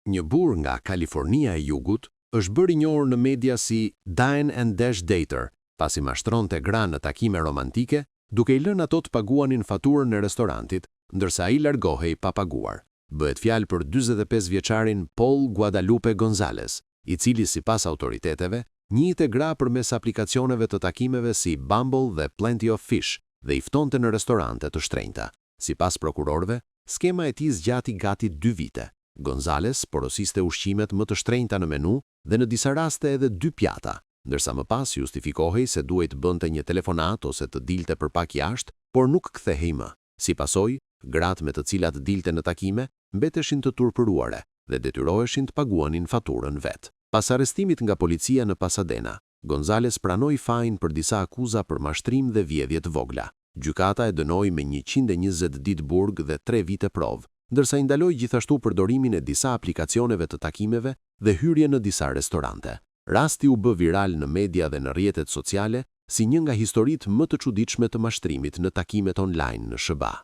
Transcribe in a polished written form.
Një burr nga Kalifornia e Jugut është bërë i njohur në media si Dine and Dash Dater, pasi mashtronte gra në takime romantike, duke i lënë ato të paguanin faturën e restorantit, ndërsa ai largohej pa paguar. Bëhet fjalë për 45 vjeçarin Paul Guadalupe Gonzales, i cili sipas autoriteteve njihte gra përmes aplikacioneve të takimeve si Bumble dhe Plenty of Fish dhe i ftonte në restorante të shtrenjta. Sipas prokurorëve, skema e tij zgjati gati 2 vite. Gonzales porosiste ushqimet më të shtrenjta në menu dhe në disa raste edhe 2 pjata, ndërsa më pas justifikohej se duhej të bënte një telefonat ose të dilte për pak jashtë, por nuk kthehej më. Si pasojë, gratë me të cilat dilte në takime mbeteshin të turpëruare dhe detyroheshin të paguanin faturën vet. Pas arrestimit nga policia në Pasadena, Gonzales pranoi fajin për disa akuza për mashtrim dhe vjedhje të vogla. Gjykata e dënoi me 120 ditë burg dhe 3 vite provë, ndërsa i ndaloi gjithashtu përdorimin e disa aplikacioneve të takimeve dhe hyrje në disa restorante. Rasti u bë viral në media dhe në rrjetet sociale si një nga historitë më të çuditshme të mashtrimit në takimet online në SBA.